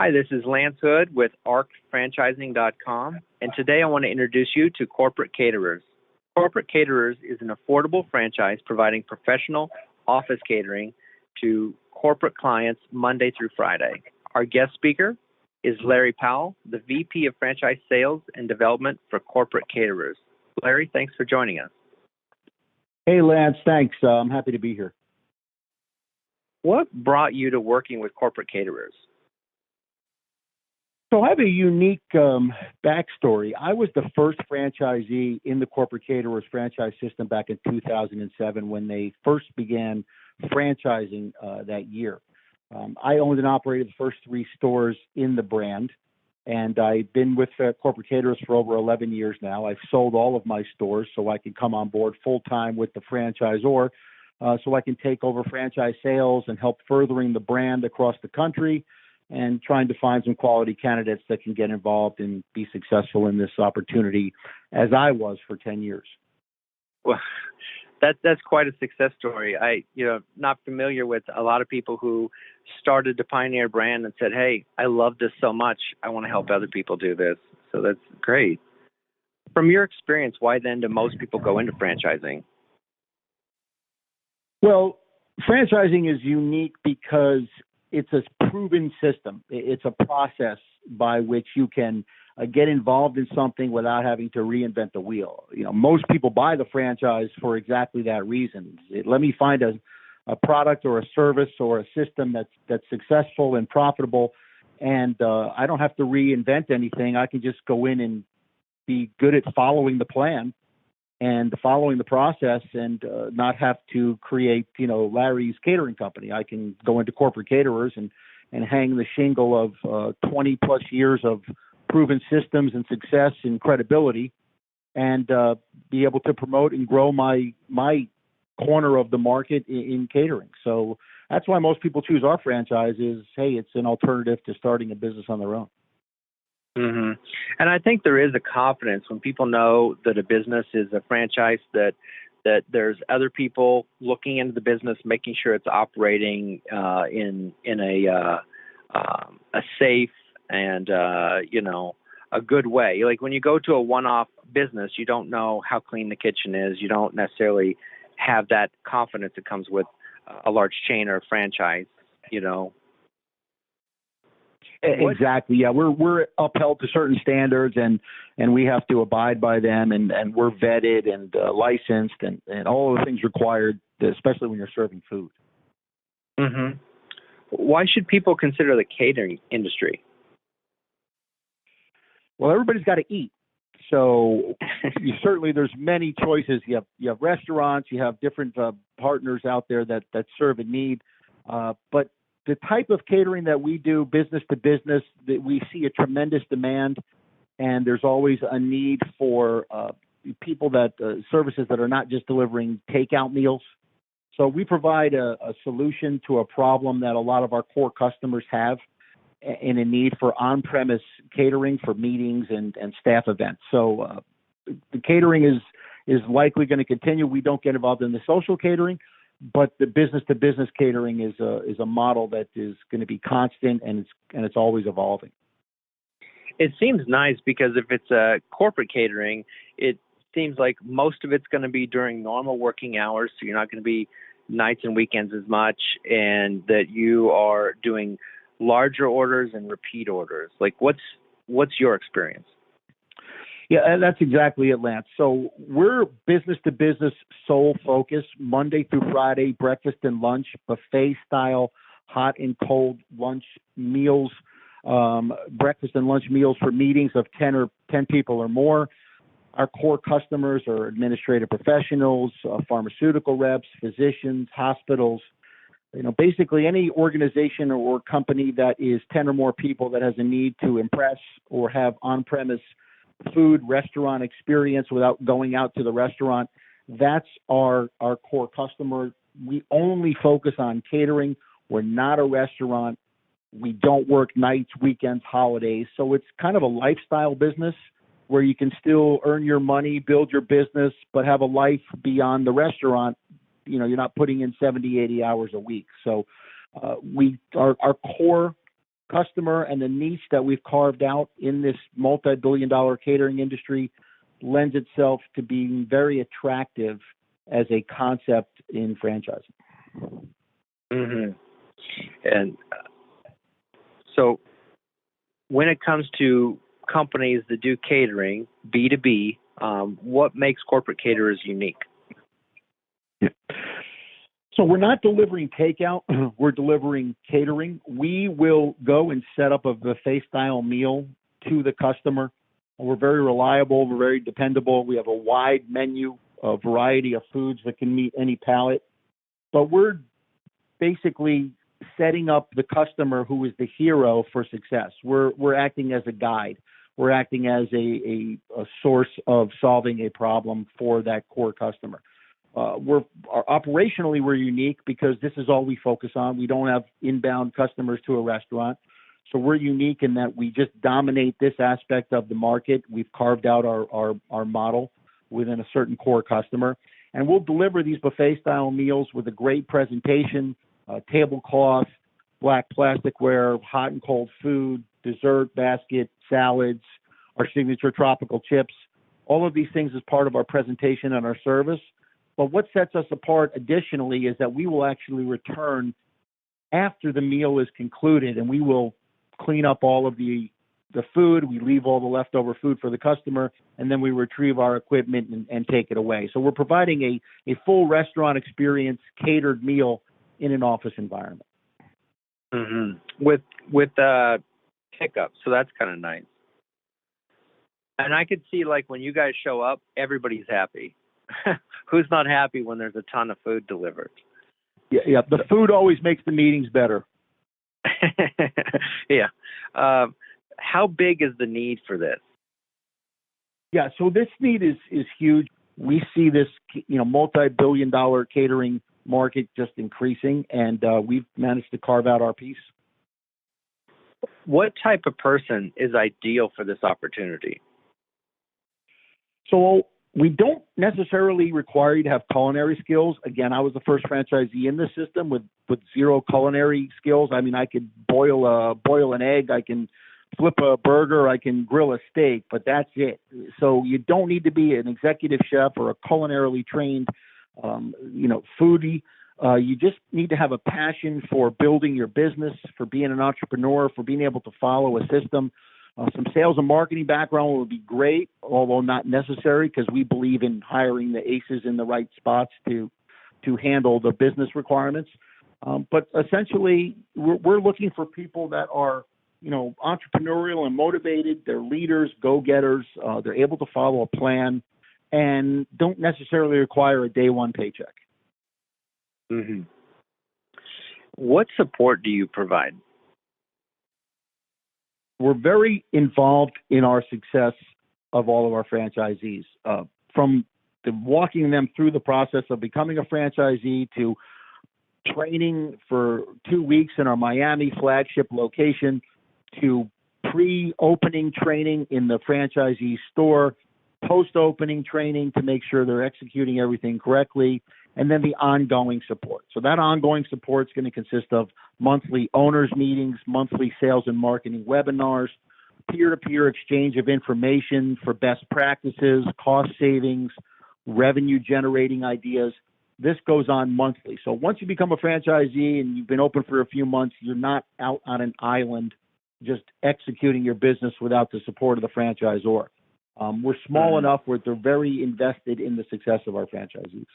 Hi, this is Lance Hood with ArcFranchising.com, and today I want to introduce you to Corporate Caterers. Corporate Caterers is an affordable franchise providing professional office catering to corporate clients Monday through Friday. Our guest speaker is Larry Powell, the VP of Franchise Sales and Development for Corporate Caterers. Larry, thanks for joining us. Hey, Lance, thanks. I'm happy to be here. What brought you to working with Corporate Caterers? So I have a unique backstory. I was the first franchisee in the Corporate Caterers franchise system back in 2007 when they first began franchising that year. I owned and operated the first 3 stores in the brand, and I've been with Corporate Caterers for over 11 years now. I've sold all of my stores so I can come on board full-time with the franchisor so I can take over franchise sales and help furthering the brand across the country and trying to find some quality candidates that can get involved and be successful in this opportunity as I was for 10 years. Well, that's quite a success story. Not familiar with a lot of people who started the Pioneer brand and said, hey, I love this so much, I want to help other people do this. So that's great. From your experience, why then do most people go into franchising? Well, franchising is unique because it's a proven system. It's a process by which you can get involved in something without having to reinvent the wheel. Most people buy the franchise for exactly that reason. Let me find a product or a service or a system that's successful and profitable, and I don't have to reinvent anything. I can just go in and be good at following the plan and following the process and not have to create, Larry's catering company. I can go into Corporate Caterers and hang the shingle of 20 plus years of proven systems and success and credibility and be able to promote and grow my corner of the market in catering. So that's why most people choose our franchise is, hey, it's an alternative to starting a business on their own. Mm-hmm. And I think there is a confidence when people know that a business is a franchise, that there's other people looking into the business, making sure it's operating in a safe and a good way. Like when you go to a one-off business, you don't know how clean the kitchen is. You don't necessarily have that confidence that comes with a large chain or a franchise. Exactly. Yeah, we're upheld to certain standards, and we have to abide by them, and we're vetted and licensed, and all of the things required, especially when you're serving food. Mm-hmm. Why should people consider the catering industry? Well, everybody's got to eat, so there's many choices. You have restaurants, you have different partners out there that serve a need, but the type of catering that we do, business to business, that we see a tremendous demand, and there's always a need for people services that are not just delivering takeout meals. So we provide a solution to a problem that a lot of our core customers have in a need for on-premise catering for meetings and staff events. So the catering is likely going to continue. We don't get involved in the social catering, but the business-to-business catering is a model that is going to be constant, and it's always evolving. It seems nice because if it's a corporate catering, it seems like most of it's going to be during normal working hours, so you're not going to be nights and weekends as much, and that you are doing larger orders and repeat orders. Like, what's your experience? Yeah, that's exactly it, Lance. So we're business-to-business sole focus, Monday through Friday, breakfast and lunch, buffet style, hot and cold lunch meals, breakfast and lunch meals for meetings of 10 people or more. Our core customers are administrative professionals, pharmaceutical reps, physicians, hospitals, basically any organization or company that is 10 or more people that has a need to impress or have on-premise food restaurant experience without going out to the restaurant. That's our core customer. We only focus on catering. We're not a restaurant. We don't work nights, weekends, holidays. So it's kind of a lifestyle business where you can still earn your money, build your business, but have a life beyond the restaurant. You're not putting in 70, 80 hours a week. So our core customer and the niche that we've carved out in this multi-billion-dollar catering industry lends itself to being very attractive as a concept in franchising. Mm-hmm. And so when it comes to companies that do catering, B2B, what makes corporate caterers unique? Yeah. So we're not delivering takeout. We're delivering catering. We will go and set up a buffet-style meal to the customer. We're very reliable. We're very dependable. We have a wide menu, a variety of foods that can meet any palate. But we're basically setting up the customer who is the hero for success. We're acting as a guide. We're acting as a source of solving a problem for that core customer. Operationally, we're unique because this is all we focus on. We don't have inbound customers to a restaurant. So we're unique in that we just dominate this aspect of the market. We've carved out our model within a certain core customer. And we'll deliver these buffet-style meals with a great presentation, tablecloth, black plasticware, hot and cold food, dessert basket, salads, our signature tropical chips. All of these things is part of our presentation and our service. But what sets us apart additionally is that we will actually return after the meal is concluded, and we will clean up all of the food. We leave all the leftover food for the customer, and then we retrieve our equipment and take it away. So we're providing a full restaurant experience, catered meal in an office environment. Mm-hmm. With pickup, so that's kind of nice. And I could see, like, when you guys show up, everybody's happy. Who's not happy when there's a ton of food delivered? Yeah. The food always makes the meetings better. Yeah. How big is the need for this? Yeah. So this need is huge. We see this, multi-billion-dollar catering market just increasing, and we've managed to carve out our piece. What type of person is ideal for this opportunity? So we don't necessarily require you to have culinary skills. Again, I was the first franchisee in this system with zero culinary skills. I mean, I could boil an egg, I can flip a burger, I can grill a steak, but that's it. So you don't need to be an executive chef or a culinarily trained, foodie. You just need to have a passion for building your business, for being an entrepreneur, for being able to follow a system. Some sales and marketing background would be great, although not necessary, because we believe in hiring the aces in the right spots to handle the business requirements. But essentially, we're looking for people that are, entrepreneurial and motivated. They're leaders, go-getters. They're able to follow a plan and don't necessarily require a day one paycheck. Mm-hmm. What support do you provide? We're very involved in our success of all of our franchisees, from walking them through the process of becoming a franchisee to training for 2 weeks in our Miami flagship location, to pre-opening training in the franchisee store, post-opening training to make sure they're executing everything correctly, and then the ongoing support. So that ongoing support is going to consist of monthly owners meetings, monthly sales and marketing webinars, peer-to-peer exchange of information for best practices, cost savings, revenue generating ideas. This goes on monthly. So once you become a franchisee and you've been open for a few months, you're not out on an island just executing your business without the support of the franchisor. We're small enough where they're very invested in the success of our franchisees.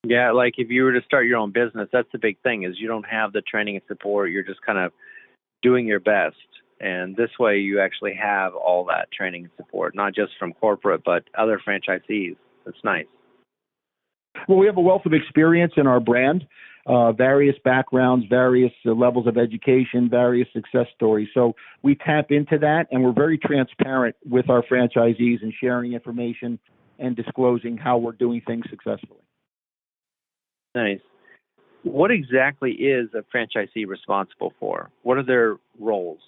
Yeah, like if you were to start your own business, that's the big thing, is you don't have the training and support. You're just kind of doing your best. And this way you actually have all that training and support, not just from corporate, but other franchisees. That's nice. Well, we have a wealth of experience in our brand, various backgrounds, various levels of education, various success stories. So we tap into that, and we're very transparent with our franchisees and sharing information and disclosing how we're doing things successfully. Nice. What exactly is a franchisee responsible for? What are their roles?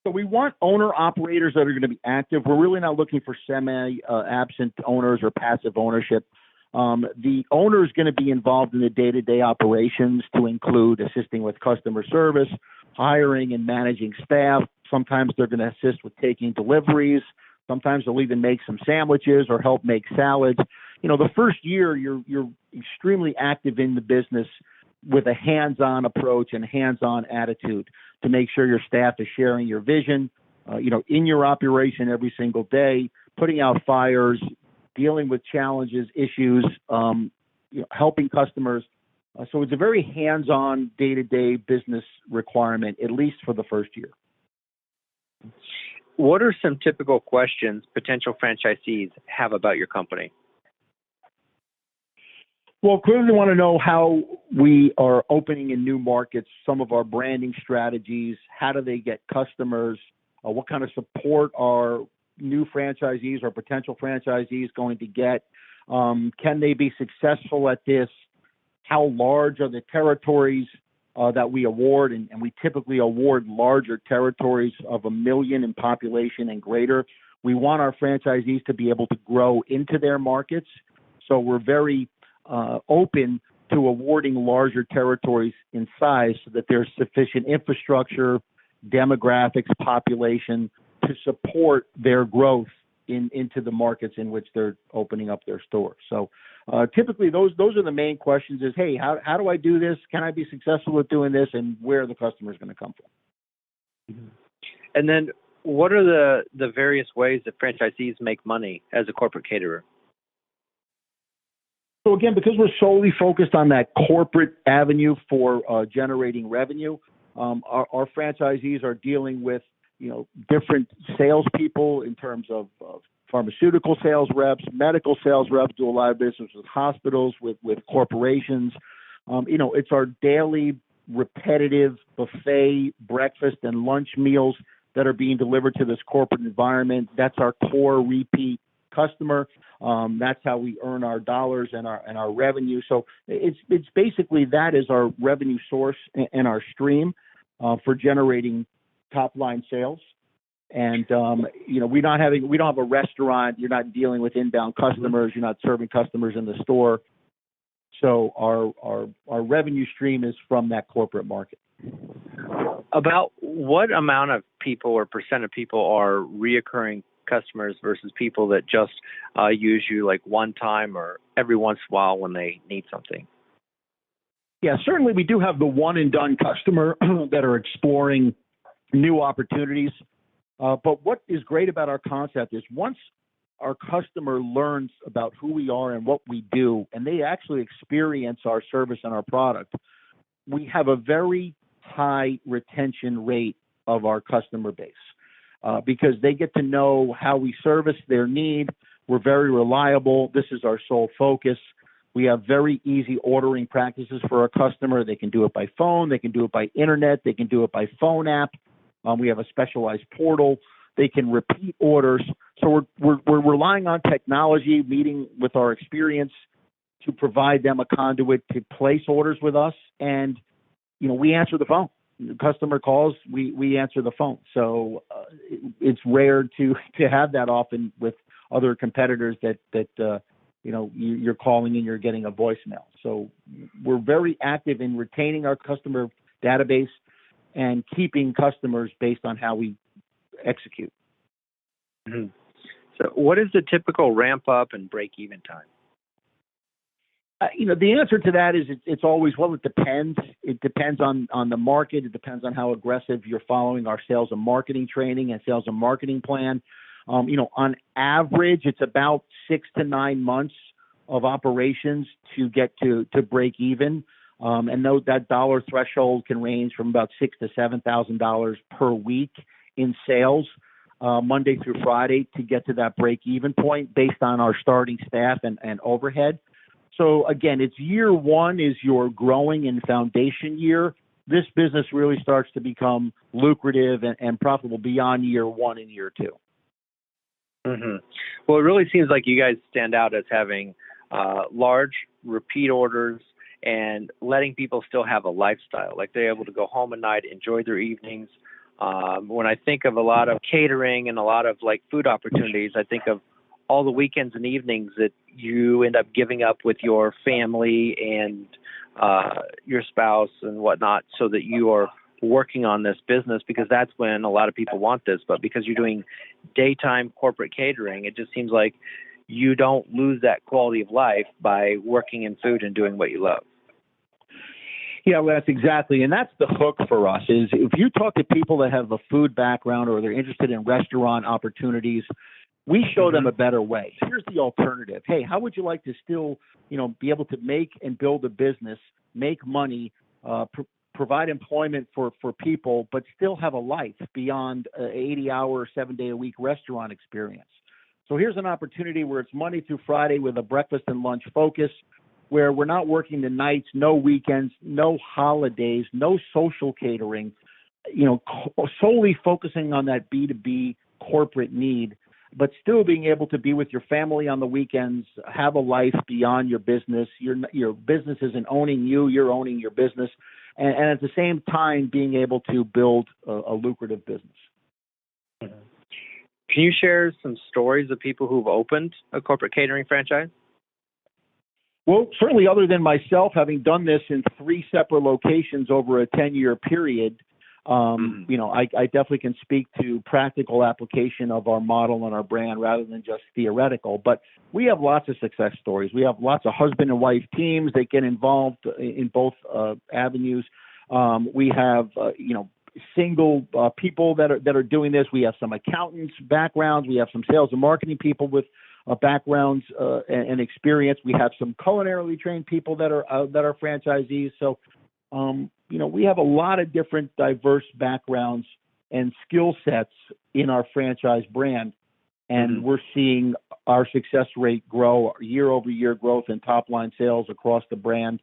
So we want owner-operators that are going to be active. We're really not looking for semi-absent owners or passive ownership. The owner is going to be involved in the day-to-day operations to include assisting with customer service, hiring and managing staff. Sometimes they're going to assist with taking deliveries. Sometimes they'll even make some sandwiches or help make salads. The first year you're extremely active in the business with a hands-on approach and hands-on attitude to make sure your staff is sharing your vision, in your operation every single day, putting out fires, dealing with challenges, issues, helping customers. So it's a very hands-on day-to-day business requirement, at least for the first year. What are some typical questions potential franchisees have about your company? Well, clearly want to know how we are opening in new markets, some of our branding strategies, how do they get customers, what kind of support are new franchisees or potential franchisees going to get? Can they be successful at this? How large are the territories that we award? And we typically award larger territories of 1 million in population and greater. We want our franchisees to be able to grow into their markets. So we're very open to awarding larger territories in size so that there's sufficient infrastructure, demographics, population to support their growth into the markets in which they're opening up their stores. So typically those are the main questions is, hey, how do I do this? Can I be successful at doing this? And where are the customers going to come from? And then what are the various ways that franchisees make money as a corporate caterer? So again, because we're solely focused on that corporate avenue for generating revenue, our franchisees are dealing with different salespeople in terms of pharmaceutical sales reps, medical sales reps, do a lot of business with hospitals, with corporations. It's our daily repetitive buffet breakfast and lunch meals that are being delivered to this corporate environment. That's our core repeat customer. That's how we earn our dollars and our revenue. So it's basically that is our revenue source and our stream for generating top line sales. And we don't have a restaurant. You're not dealing with inbound customers. You're not serving customers in the store. So our revenue stream is from that corporate market. About what amount of people or percent of people are reoccurring customers versus people that just use you like one time or every once in a while when they need something? Yeah, certainly we do have the one and done customer that are exploring new opportunities. But what is great about our concept is once our customer learns about who we are and what we do, and they actually experience our service and our product, we have a very high retention rate of our customer base. Because they get to know how we service their need. We're very reliable. This is our sole focus. We have very easy ordering practices for our customer. They can do it by phone. They can do it by internet. They can do it by phone app. We have a specialized portal. They can repeat orders. So we're relying on technology, meeting with our experience to provide them a conduit to place orders with us. And, we answer the phone. The customer calls, we answer the phone. So it's rare to have that often with other competitors that you're calling and you're getting a voicemail. So we're very active in retaining our customer database and keeping customers based on how we execute. Mm-hmm. So what is the typical ramp up and break even time? The answer to that is it's always, it depends. It depends on the market. It depends on how aggressive you're following our sales and marketing training and sales and marketing plan. On average, it's about 6 to 9 months of operations to get to break even. And that dollar threshold can range from about $6,000 to $7,000 per week in sales, Monday through Friday, to get to that break even point based on our starting staff and overhead. So again, it's year one is your growing and foundation year. This business really starts to become lucrative and profitable beyond year one and year two. Mm-hmm. Well, it really seems like you guys stand out as having large repeat orders and letting people still have a lifestyle. Like they're able to go home at night, enjoy their evenings. When I think of a lot of catering and a lot of like food opportunities, I think of all the weekends and evenings that you end up giving up with your family and your spouse and whatnot, so that you are working on this business, because that's when a lot of people want this. But because you're doing daytime corporate catering, it just seems like you don't lose that quality of life by working in food and doing what you love. Yeah, well, that's exactly, and that's the hook for us, is if you talk to people that have a food background or they're interested in restaurant opportunities, we show them a better way. Here's the alternative. Hey, how would you like to still, be able to make and build a business, make money, provide employment for people, but still have a life beyond an 80-hour, 7-day-a-week restaurant experience? So here's an opportunity where it's Monday through Friday with a breakfast and lunch focus, where we're not working the nights, no weekends, no holidays, no social catering, solely focusing on that B2B corporate need, but still being able to be with your family on the weekends, have a life beyond your business. Your business isn't owning you, you're owning your business, and at the same time being able to build a lucrative business. Can you share some stories of people who've opened a corporate catering franchise? Well, certainly, other than myself, having done this in 3 separate locations over a 10-year period, I definitely can speak to practical application of our model and our brand rather than just theoretical. But we have lots of success stories. We have lots of husband and wife teams that get involved in both avenues. We have, single people that are doing this. We have some accountants backgrounds. We have some sales and marketing people with backgrounds and experience. We have some culinarily trained people that are franchisees. So, we have a lot of different diverse backgrounds and skill sets in our franchise brand, and we're seeing our success rate grow, year-over-year growth in top-line sales across the brand.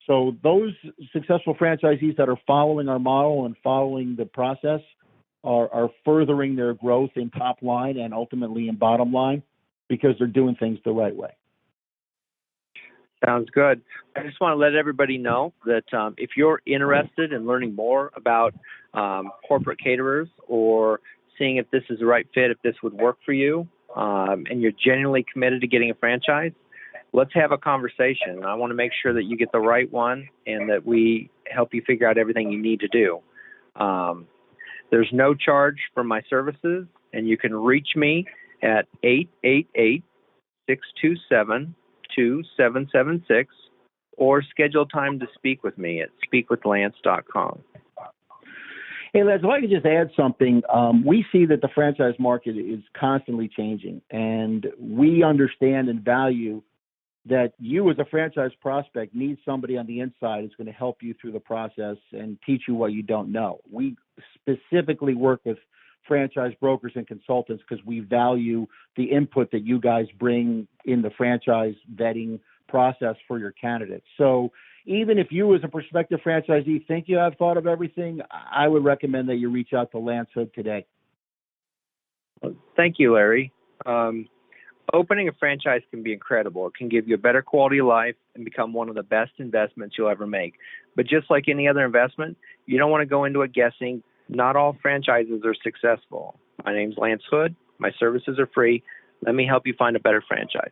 So those successful franchisees that are following our model and following the process are furthering their growth in top line and ultimately in bottom line, because they're doing things the right way. Sounds good. I just want to let everybody know that if you're interested in learning more about corporate caterers, or seeing if this is the right fit, if this would work for you, and you're genuinely committed to getting a franchise, let's have a conversation. I want to make sure that you get the right one and that we help you figure out everything you need to do. There's no charge for my services, and you can reach me at 888-627-2776, or schedule time to speak with me at speakwithlance.com. Hey, Les, if I could just add something, we see that the franchise market is constantly changing, and we understand and value that you as a franchise prospect need somebody on the inside who's going to help you through the process and teach you what you don't know. We specifically work with franchise brokers and consultants because we value the input that you guys bring in the franchise vetting process for your candidates. So even if you as a prospective franchisee think you have thought of everything, I would recommend that you reach out to Lance Hood today. Thank you, Larry. Opening a franchise can be incredible. It can give you a better quality of life and become one of the best investments you'll ever make. But just like any other investment, you don't want to go into it guessing. Not all franchises are successful. My name's Lance Hood. My services are free. Let me help you find a better franchise.